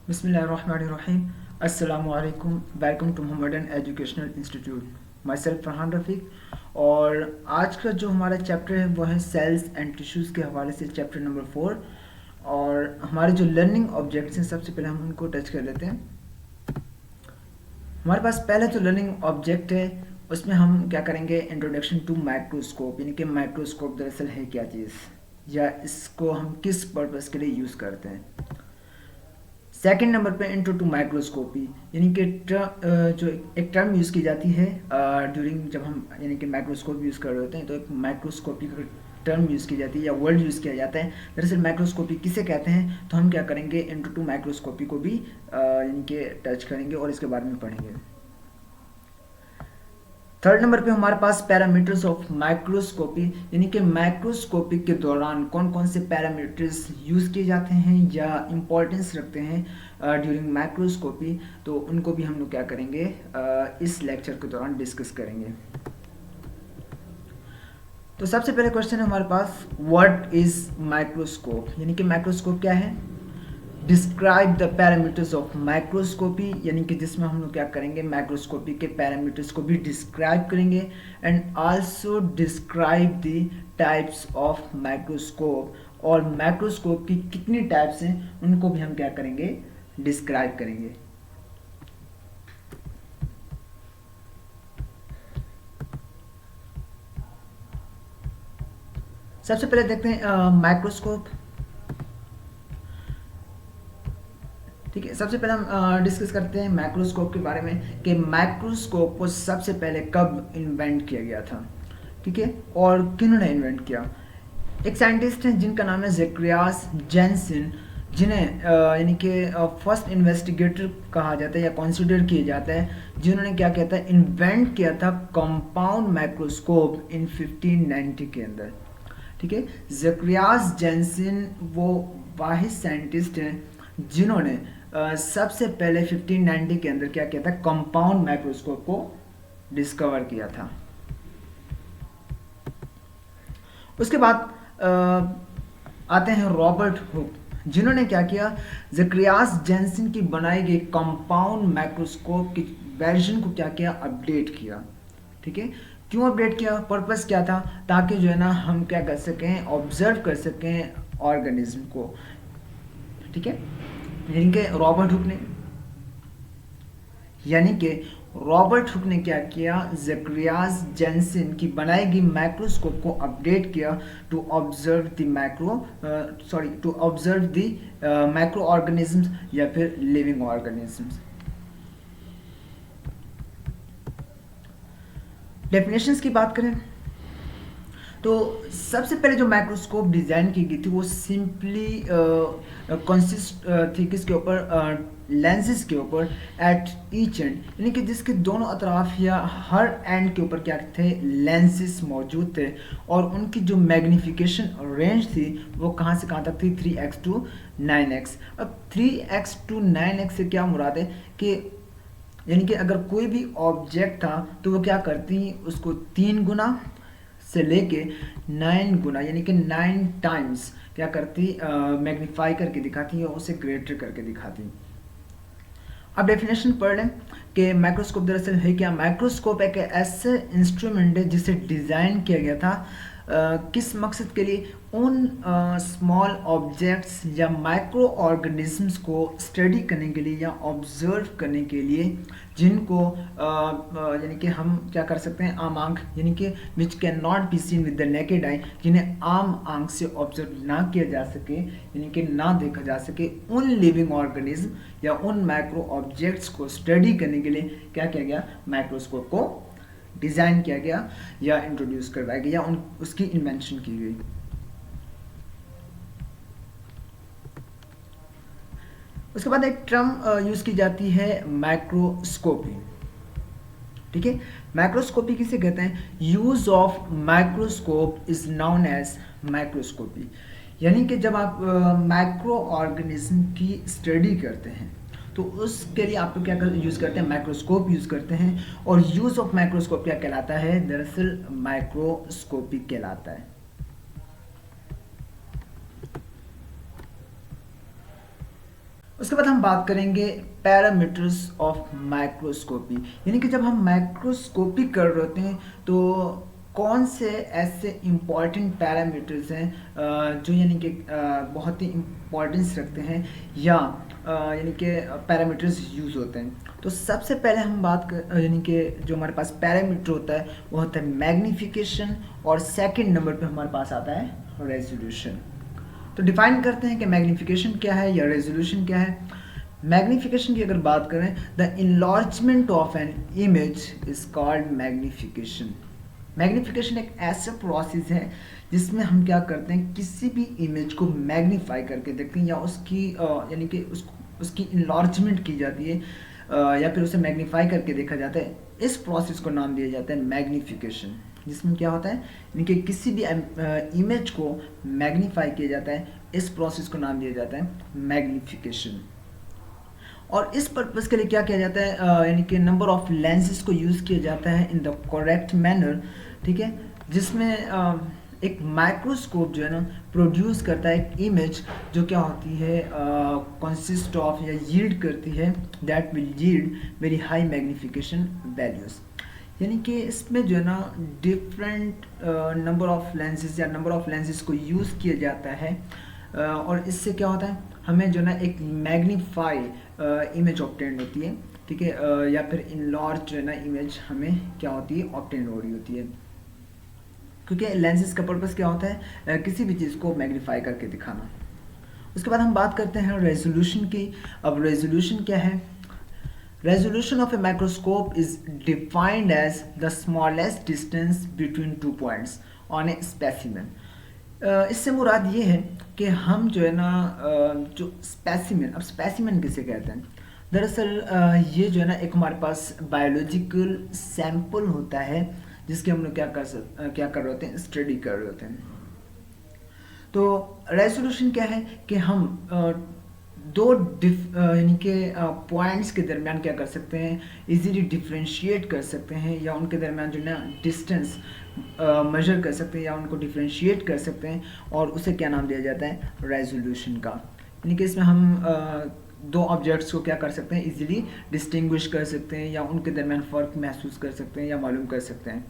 बिस्मिल्लाहिर्रहमानिर्रहीम। अस्सलामु अलैकुम। Welcome to Mohammedan educational institute. Myself Farhan Rafiq. और आज का जो हमारा चैप्टर है वो है सेल्स एंड टिश्यूज़ के हवाले से चैप्टर नंबर 4। और हमारे जो लर्निंग ऑब्जेक्ट्स हैं सबसे पहले हम उनको टच कर लेते हैं। हमारे पास पहला जो लर्निंग ऑब्जेक्ट है उसमें हम क्या करेंगे, इंट्रोडक्शन टू माइक्रोस्कोप, यानी कि माइक्रोस्कोप दरअसल है क्या चीज़ या इसको हम किस पर्पज़ के लिए यूज़ करते हैं। सेकंड नंबर पे इंट्रो टू माइक्रोस्कोपी, यानी कि जो एक टर्म यूज़ की जाती है ड्यूरिंग जब हम यानी कि माइक्रोस्कोप यूज़ कर रहे होते हैं, तो एक माइक्रोस्कोपी का टर्म यूज़ की जाती है या वर्ड यूज़ किया जाता है। दरअसल माइक्रोस्कोपी किसे कहते हैं, तो हम क्या करेंगे, इंट्रो टू माइक्रोस्कोपी को भी यानी कि टच करेंगे और इसके बारे में पढ़ेंगे। थर्ड नंबर पे हमारे पास पैरामीटर्स ऑफ माइक्रोस्कोपी, यानी कि माइक्रोस्कोपी के दौरान कौन कौन से पैरामीटर्स यूज़ किए जाते हैं या इम्पोर्टेंस रखते हैं ड्यूरिंग माइक्रोस्कोपी, तो उनको भी हम लोग क्या करेंगे इस लेक्चर के दौरान डिस्कस करेंगे। तो सबसे पहले क्वेश्चन है हमारे पास, व्हाट इज़ माइक्रोस्कोप, यानी कि माइक्रोस्कोप क्या है। Describe the parameters of microscopy, यानी कि जिसमें हम लोग क्या करेंगे, माइक्रोस्कोपी के पैरामीटर्स को भी डिस्क्राइब करेंगे। And also describe the types of microscope, और माइक्रोस्कोप की कितनी टाइप्स हैं उनको भी हम क्या करेंगे, डिस्क्राइब करेंगे। सबसे पहले देखते हैं माइक्रोस्कोप। ठीक है, सबसे पहले हम डिस्कस करते हैं माइक्रोस्कोप के बारे में कि माइक्रोस्कोप को सबसे पहले कब इन्वेंट किया गया था। ठीक है, और किन्होंने इन्वेंट किया। एक साइंटिस्ट हैं जिनका नाम है ज़ेकरियास जेनसन, जिन्हें यानी कि फर्स्ट इन्वेस्टिगेटर कहा जाता है या कंसीडर किया जाता है, जिन्होंने क्या किया था, इन्वेंट किया था कंपाउंड माइक्रोस्कोप इन 1590 के अंदर। ठीक है, ज़ेकरियास जेनसन वो वाहिद साइंटिस्ट हैं जिन्होंने सबसे पहले 1590 के अंदर क्या किया था, कंपाउंड माइक्रोस्कोप को डिस्कवर किया था। उसके बाद आते हैं रॉबर्ट हुक, जिन्होंने क्या किया, ज़ेकरियास जेनसन की बनाई गई कंपाउंड माइक्रोस्कोप की वर्जन को क्या किया, अपडेट किया। ठीक है, क्यों अपडेट किया, पर्पस क्या था, ताकि जो है ना हम क्या कर सकें, ऑब्जर्व कर सकें ऑर्गेनिज्म को। ठीक है, यानी कि रॉबर्ट हुक ने क्या किया, ज़ेकरियास जेनसन की बनाई गई माइक्रोस्कोप को अपडेट किया to observe the micro organisms या फिर लिविंग ऑर्गेनिजम्स। डेफिनेशंस की बात करें तो सबसे पहले जो माइक्रोस्कोप डिज़ाइन की गई थी वो सिंपली कंसिस्ट थी किसके ऊपर, लेंसेज के ऊपर एट ईच एंड, यानी कि जिसके दोनों अतराफ या हर एंड के ऊपर क्या थे, लेंसेज मौजूद थे। और उनकी जो मैग्नीफिकेशन रेंज थी वो कहाँ से कहाँ तक थी, 3x to 9x। अब 3x to 9x से क्या मुराद है कि यानी कि अगर कोई भी ऑब्जेक्ट था तो वो क्या करती, उसको 3 गुना से लेके 9 गुना यानी कि 9 टाइम्स क्या करती, मैग्नीफाई करके दिखाती है, उसे ग्रेटर करके दिखाती। अब डेफिनेशन पढ़ लें कि माइक्रोस्कोप दरअसल है क्या। माइक्रोस्कोप एक ऐसे इंस्ट्रूमेंट है जिसे डिज़ाइन किया गया था किस मकसद के लिए, उन स्मॉल ऑब्जेक्ट्स या माइक्रो ऑर्गेनिजम्स को स्टडी करने के लिए या ऑब्जर्व करने के लिए, जिनको यानी कि हम क्या कर सकते हैं, आम आंख, यानी कि which can not be seen with the naked eye, जिन्हें आम आंख से ऑब्जर्व ना किया जा सके, यानी कि ना देखा जा सके, उन लिविंग ऑर्गेनिज्म या उन माइक्रो ऑब्जेक्ट्स को स्टडी करने के लिए क्या किया गया, माइक्रोस्कोप को डिज़ाइन किया गया या इंट्रोड्यूस करवाया गया या उसकी इन्वेंशन की गई। उसके बाद एक टर्म यूज़ की जाती है, माइक्रोस्कोपी। ठीक है, माइक्रोस्कोपी किसे कहते हैं, use of microscope is known as microscopy, यानी कि जब आप माइक्रो ऑर्गेनिज्म की स्टडी करते हैं तो उसके लिए आप क्या यूज़ करते हैं, माइक्रोस्कोप यूज़ करते हैं। और यूज़ ऑफ माइक्रोस्कोप क्या कहलाता है, दरअसल माइक्रोस्कोपी कहलाता है। उसके बाद हम बात करेंगे पैरामीटर्स ऑफ माइक्रोस्कोपी, यानी कि जब हम माइक्रोस्कोपी कर रहे होते हैं तो कौन से ऐसे इम्पॉर्टेंट पैरामीटर्स हैं जो यानी कि बहुत ही इम्पोर्टेंस रखते हैं या यानी कि पैरामीटर्स यूज़ होते हैं। तो सबसे पहले हम बात कर यानी कि जो हमारे पास पैरामीटर होता है वो होता है मैग्नीफिकेशन, और सेकंड नंबर पे हमारे पास आता है रेजोल्यूशन। तो डिफाइन करते हैं कि मैग्नीफिकेशन क्या है या रेजोल्यूशन क्या है। मैग्नीफिकेशन की अगर बात करें, the enlargement of an image is called magnification. Magnification एक ऐसा प्रोसेस है जिसमें हम क्या करते हैं, किसी भी इमेज को मैग्नीफाई करके देखते हैं या उसकी यानी कि उसकी इनलार्जमेंट की जाती है या फिर उसे मैग्नीफाई करके देखा जाता है। इस प्रोसेस को नाम दिया जाता है मैग्नीफिकेशन, जिसमें क्या होता है यानी कि किसी भी इमेज को मैग्नीफाई किया जाता है। इस प्रोसेस को नाम दिया जाता है मैग्नीफिकेशन। और इस पर्पस के लिए क्या किया जाता है, यानी कि नंबर ऑफ लेंसेज को यूज़ किया जाता है इन द करेक्ट मैनर, ठीक है, जिसमें एक माइक्रोस्कोप जो है ना प्रोड्यूस करता है एक इमेज जो क्या होती है, कंसिस्ट ऑफ या यील्ड करती है, that will yield very high magnification values. यानी कि इसमें जो है ना डिफरेंट नंबर ऑफ लेंसेज या नंबर ऑफ लेंसेज को यूज़ किया जाता है और इससे क्या होता है, हमें जो है ना एक मैग्नीफाई इमेज ऑब्टेन होती है, ठीक है, या फिर इनलार्ज जो है ना इमेज हमें क्या होती है ऑब्टेन हो रही होती है। क्योंकि लेंसेज का पर्पस क्या होता है, किसी भी चीज़ को मैग्नीफाई करके दिखाना। उसके बाद हम बात करते हैं रेजोल्यूशन की। अब रेजोल्यूशन क्या है? Resolution of a microscope is defined as the smallest distance between 2 points on a specimen. इससे मुराद ये है कि हम जो है ना जो स्पेसिमेन, अब स्पेसिमेन किसे कहते हैं, दरअसल ये जो है ना एक हमारे पास बायोलॉजिकल सैंपल होता है जिसके हम लोग क्या कर रहे होते हैं, स्टडी कर रहे होते हैं। तो रेजोल्यूशन क्या है कि हम दो यानी कि पॉइंट्स के दरमियान क्या कर सकते हैं, इजीली डिफ्रेंशिएट कर सकते हैं या उनके दरमियान जो है ना डिस्टेंस मेजर कर सकते हैं या उनको डिफ्रेंशिएट कर सकते हैं, और उसे क्या नाम दिया जाता है, रेजोल्यूशन का। यानी कि इसमें हम दो ऑब्जेक्ट्स को क्या कर सकते हैं, इजीली डिस्टिंग्विश कर सकते हैं या उनके दरमियान फ़र्क महसूस कर सकते हैं या मालूम कर सकते हैं।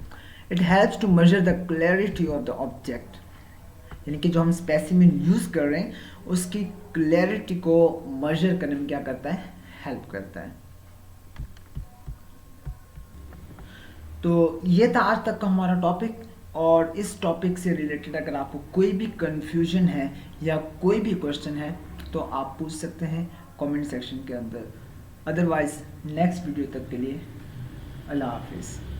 It helps to measure the clarity of the object, यानी कि जो हम स्पेसिमेन यूज़ कर रहे हैं उसकी क्लैरिटी को मेजर करने में क्या करता है, हेल्प करता है। तो ये था आज तक का हमारा टॉपिक, और इस टॉपिक से रिलेटेड अगर आपको कोई भी कंफ्यूजन है या कोई भी क्वेश्चन है तो आप पूछ सकते हैं कमेंट सेक्शन के अंदर। अदरवाइज नेक्स्ट वीडियो तक के लिए अल्लाह हाफिज़।